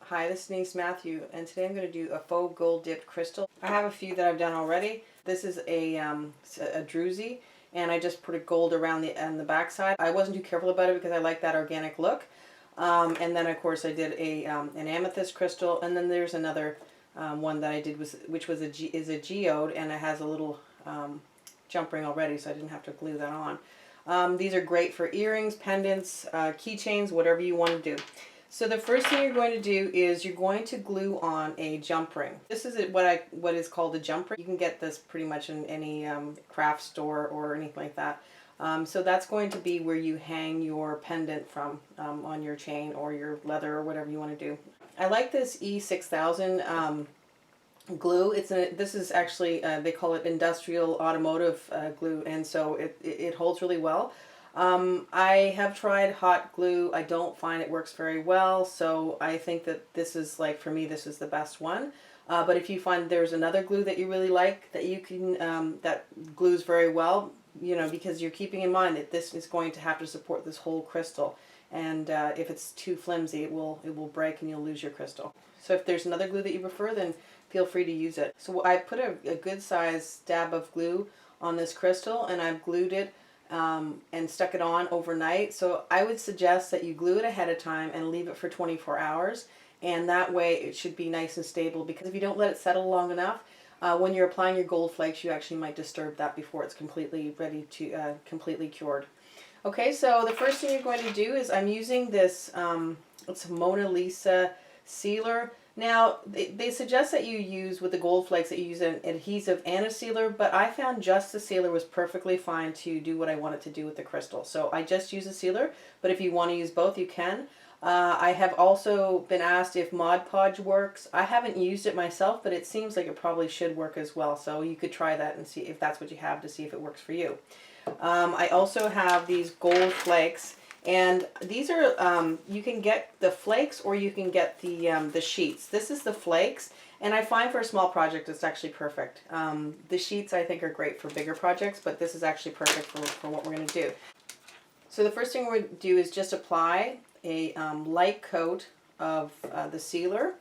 Hi, this is Denise Mathew, and today I'm going to do a faux gold dipped crystal. I have a few that I've done already. This is a Druzy, and I just put a gold around the back side. I wasn't too careful about it because I like that organic look. And then of course I did an amethyst crystal, and then there's another one that I did which was a geode, and it has a little jump ring already, so I didn't have to glue that on. These are great for earrings, pendants, keychains, whatever you want to do. So the first thing you're going to do is you're going to glue on a jump ring. This is what is called a jump ring. You can get this pretty much in any craft store or anything like that. So that's going to be where you hang your pendant from on your chain or your leather or whatever you want to do. I like this E6000 glue. This is actually they call it industrial automotive glue, and so it holds really well. I have tried hot glue. I don't find it works very well, so I think that this is, like, for me, this is the best one. But if you find there's another glue that you really like that you can that glues very well, you know, because you're keeping in mind that this is going to have to support this whole crystal, and if it's too flimsy, it will break and you'll lose your crystal. So if there's another glue that you prefer, then feel free to use it. So I put a good size dab of glue on this crystal, and I've glued it and stuck it on overnight. So I would suggest that you glue it ahead of time and leave it for 24 hours, and that way it should be nice and stable, because if you don't let it settle long enough, when you're applying your gold flakes, you actually might disturb that before it's completely ready to completely cured. Okay, so the first thing you're going to do is I'm using this it's a Mona Lisa sealer. Now, they suggest that you use, with the gold flakes, that you use an adhesive and a sealer, but I found just the sealer was perfectly fine to do what I wanted to do with the crystal. So I just use a sealer, but if you want to use both, you can. I have also been asked if Mod Podge works. I haven't used it myself, but it seems like it probably should work as well. So you could try that and see if that's what you have, to see if it works for you. I also have these gold flakes. And these are, you can get the flakes or you can get the sheets. This is the flakes, and I find for a small project it's actually perfect. The sheets I think are great for bigger projects, but this is actually perfect for what we're going to do. So the first thing we're going to do is just apply a light coat of the sealer,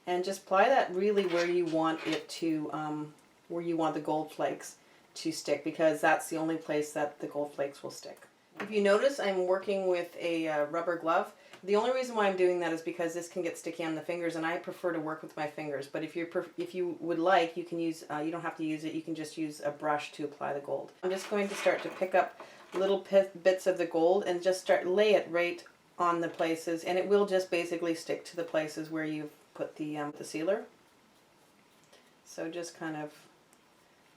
and just apply that really where you want it to, where you want the gold flakes to stick, because that's the only place that the gold flakes will stick. If you notice, I'm working with a rubber glove. The only reason why I'm doing that is because this can get sticky on the fingers, and I prefer to work with my fingers. But if you would like, you can use, you don't have to use it, you can just use a brush to apply the gold. I'm just going to start to pick up little bits of the gold and just lay it right on the places, and it will just basically stick to the places where you've put the sealer. So just kind of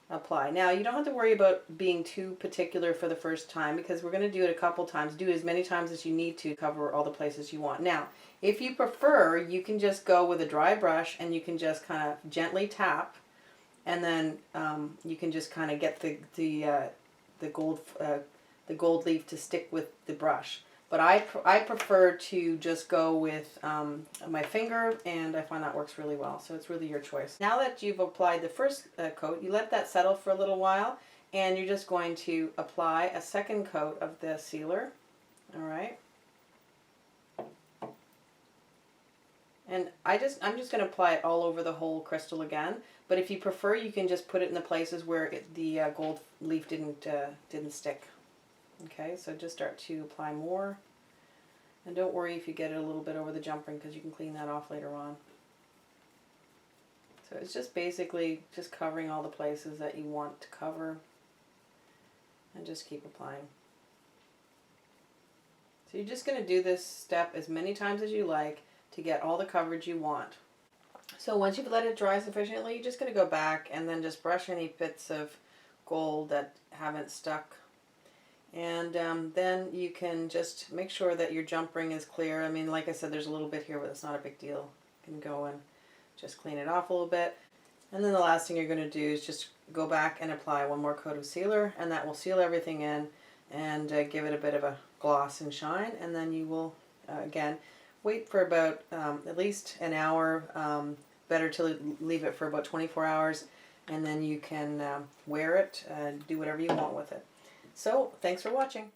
apply. Now, you don't have to worry about being too particular for the first time, because we're going to do it a couple times. Do as many times as you need to cover all the places you want. Now, if you prefer, you can just go with a dry brush and you can just kind of gently tap, and then you can just kind of get the gold leaf to stick with the brush. But I prefer to just go with my finger, and I find that works really well. So it's really your choice. Now that you've applied the first coat, you let that settle for a little while, and you're just going to apply a second coat of the sealer. All right. And I'm just going to apply it all over the whole crystal again. But if you prefer, you can just put it in the places where the gold leaf didn't stick. Okay, so just start to apply more, and don't worry if you get it a little bit over the jump ring, because you can clean that off later on. So it's just basically just covering all the places that you want to cover, and just keep applying. So you're just going to do this step as many times as you like to get all the coverage you want. So once you've let it dry sufficiently, you're just going to go back and then just brush any bits of gold that haven't stuck. And then you can just make sure that your jump ring is clear. I mean, like I said, there's a little bit here, but it's not a big deal. You can go and just clean it off a little bit. And then the last thing you're going to do is just go back and apply one more coat of sealer, and that will seal everything in and give it a bit of a gloss and shine. And then you will, again, wait for about at least an hour. Better to leave it for about 24 hours, and then you can wear it and do whatever you want with it. So, thanks for watching.